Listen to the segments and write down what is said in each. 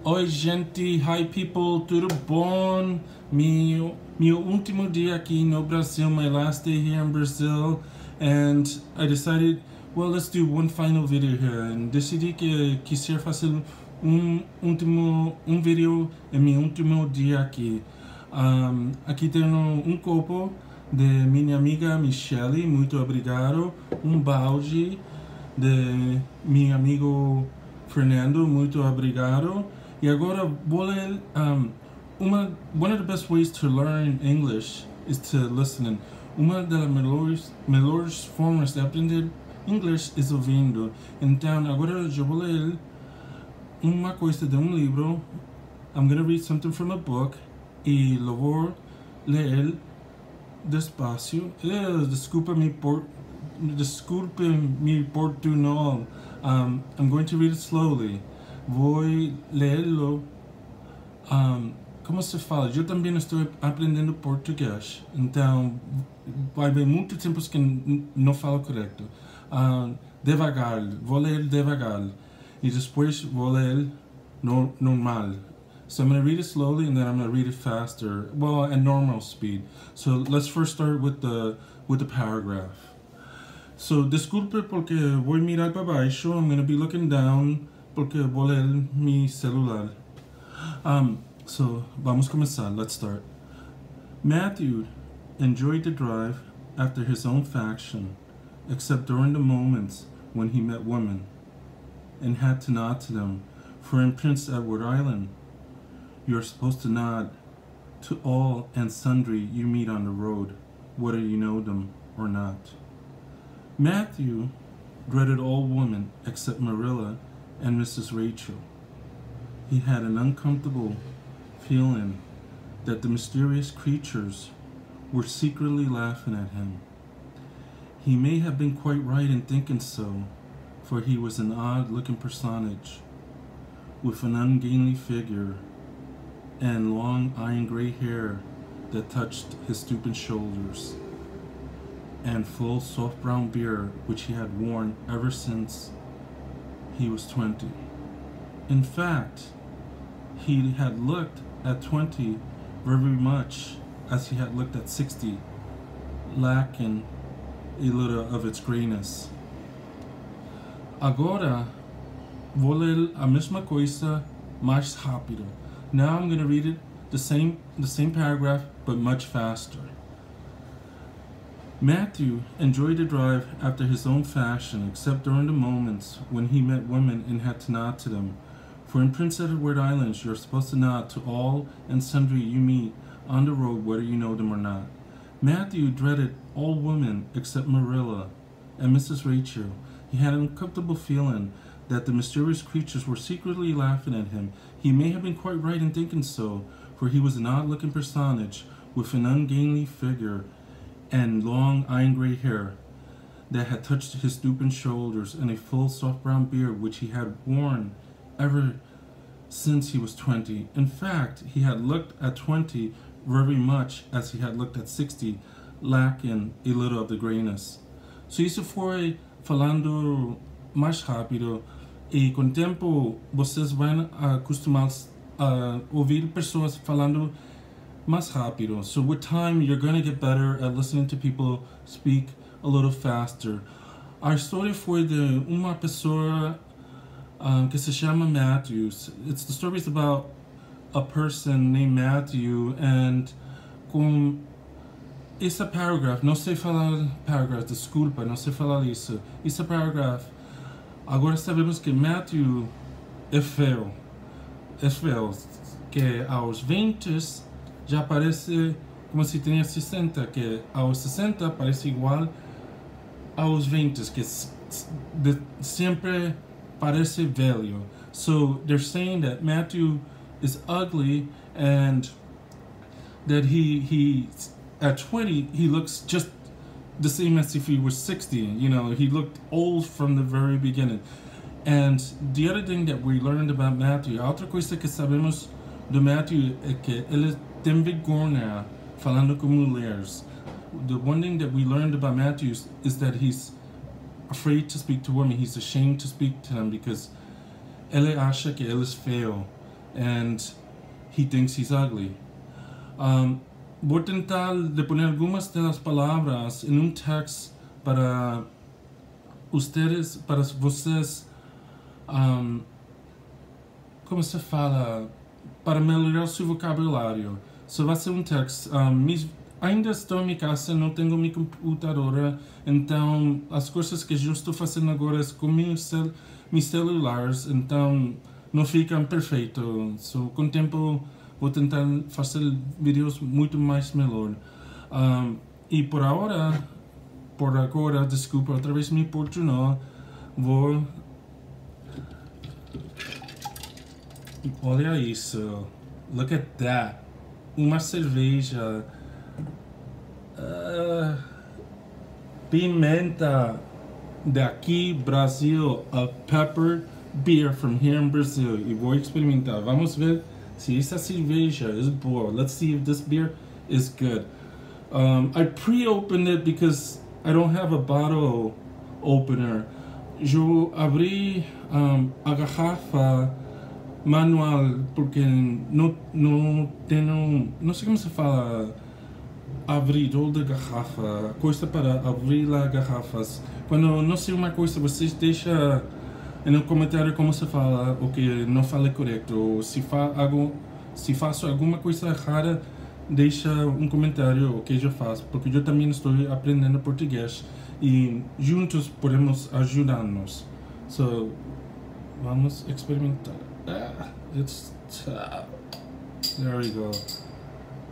Oi, gente, hi people, tudo bom? Meu último dia aqui no Brasil, my last day here in Brazil, and I decided, well, let's do one final video here, and decidi que quisiera fazer um vídeo em meu último dia aqui. Aqui tenho copo de minha amiga Michelle, muito obrigado, balde de meu amigo Fernando, muito obrigado. E agora vou ler, one of the best ways to learn English is to listen. Uma das melhores formas de aprender inglês é ouvindo. Então agora eu vou ler uma coisa de livro. I'm going to read something from a book e lo vou ler despacio. Desculpe-me portunhol. I'm going to read it slowly. Vou lerlo. Como se fala? Eu também estou aprendendo português, então vai haver muito tempo que não falo correto. Devagar, vou ler devagar e depois vou ler normal. So I'm going to read it slowly and then I'm going to read it faster, well, at normal speed. So let's first start with the paragraph. So desculpe porque voy a mirar para baixo. I'm going to be looking down porque vou ler mi celular. So vamos começar. Let's start. Matthew enjoyed the drive after his own fashion, except during the moments when he met women and had to nod to them. For in Prince Edward Island, you are supposed to nod to all and sundry you meet on the road, whether you know them or not. Matthew dreaded all women except Marilla and Mrs. Rachel. He had an uncomfortable feeling that the mysterious creatures were secretly laughing at him. He may have been quite right in thinking so, for he was an odd-looking personage, with an ungainly figure and long iron gray hair that touched his stooping shoulders, and full soft brown beard which he had worn ever since he was 20. In fact, he had looked at 20 very much as he had looked at 60, lacking a little of its grayness. Agora, vou ler a mesma coisa mais rápido. Now I'm going to read it the same paragraph, but much faster. Matthew enjoyed the drive after his own fashion, except during the moments when he met women and had to nod to them. For in Prince Edward Islands, you're supposed to nod to all and sundry you meet on the road, whether you know them or not. Matthew dreaded all women except Marilla and Mrs. Rachel. He had an uncomfortable feeling that the mysterious creatures were secretly laughing at him. He may have been quite right in thinking so, for he was an odd-looking personage with an ungainly figure and long iron gray hair that had touched his stooping shoulders, and a full soft brown beard which he had worn ever since he was 20. In fact, he had looked at 20 very much as he had looked at 60, lacking a little of the grayness. So isso foi falando mais rápido, e com o tempo vocês vão acostumar a ouvir pessoas falando mais rápido. So with time, you're going to get better at listening to people speak a little faster. A história foi de uma pessoa que se chama Matthews. The story is about a person named Matthew, and com esse paragraph, não sei falar paragraph, desculpa, não sei falar isso. Esse paragraph, agora sabemos que Matthew é feio, que aos 20 já parece como se tinha 60, que aos 60 parece igual aos 20, que sempre parece velho. So they're saying that Matthew is ugly, and that he at 20 he looks just the same as if he was 60. You know, he looked old from the very beginning. And the other thing that we learned about Matthew, a outra coisa que sabemos do Matthew é que ele tem vergonha falando com mulheres. The one thing that we learned about Matthew is that he's afraid to speak to women. He's ashamed to speak to them because ele acha que ele é feio. and he thinks he's ugly. Voy a tentar de poner algunas de las palabras en un text para vocês, como se fala, para melhorar seu vocabulário. Só vai ser um texto. Ainda estou em minha casa, não tenho minha computadora, então as coisas que eu estou fazendo agora é com meus celulares, então não ficam perfeitos. So, com o tempo vou tentar fazer vídeos muito mais melhor. E por agora, desculpa, outra vez me portunou, vou... Olha isso, look at that, uma cerveja, pimenta daqui, Brasil, a pepper beer from here in Brazil, e vou experimentar, vamos ver se essa cerveja is boa. Let's see if this beer is good. I pre-opened it because I don't have a bottle opener. Eu abri a garrafa manual porque não tenho, não sei como se fala, abridor de garrafa, coisa para abrir as garrafas. Quando não sei uma coisa, vocês deixam no comentário como se fala, o que não fala correto, ou se faço alguma coisa errada, deixa um comentário o que eu faço, porque eu também estou aprendendo português e juntos podemos ajudar-nos. So, vamos experimentar. It's tough. There we go.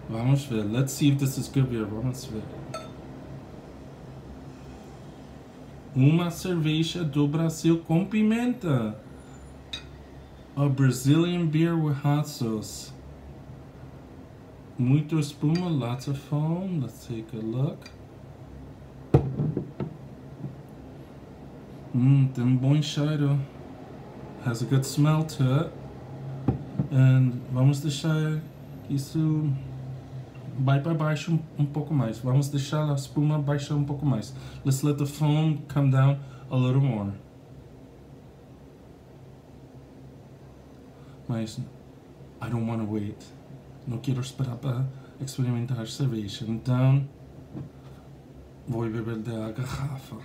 Vamos ver. Let's see if this is good beer. Vamos ver. Uma cerveja do Brasil com pimenta. A Brazilian beer with hot sauce. Muito espuma, lots of foam. Let's take a look. Tem bom cheiro. Has a good smell to it. And vamos deixar isso vai para baixo pouco mais. Vamos deixar a espuma baixar pouco mais. Let's let the foam come down a little more. Mas I don't want to wait. Não quero esperar para experimentar cerveja. Então vou beber da garrafa.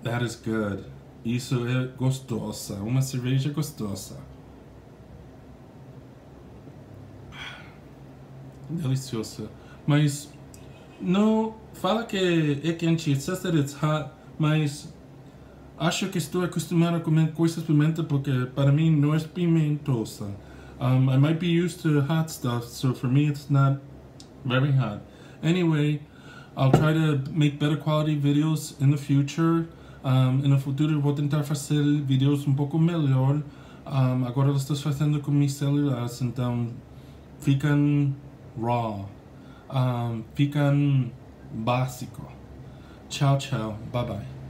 That is good. Isso é gostosa. Uma cerveja gostosa. Deliciosa. Mas não fala que é quente. It says that it's hot. Mas acho que estou acostumado a comer coisas pimenta porque para mim não é pimentosa. I might be used to hot stuff, so for me it's not very hot. Anyway, I'll try to make better quality videos in the future. No futuro vou tentar fazer vídeos pouco melhor. Agora eu estou fazendo com meus celulares, então ficam raw, ficam básico. Tchau, tchau, bye bye.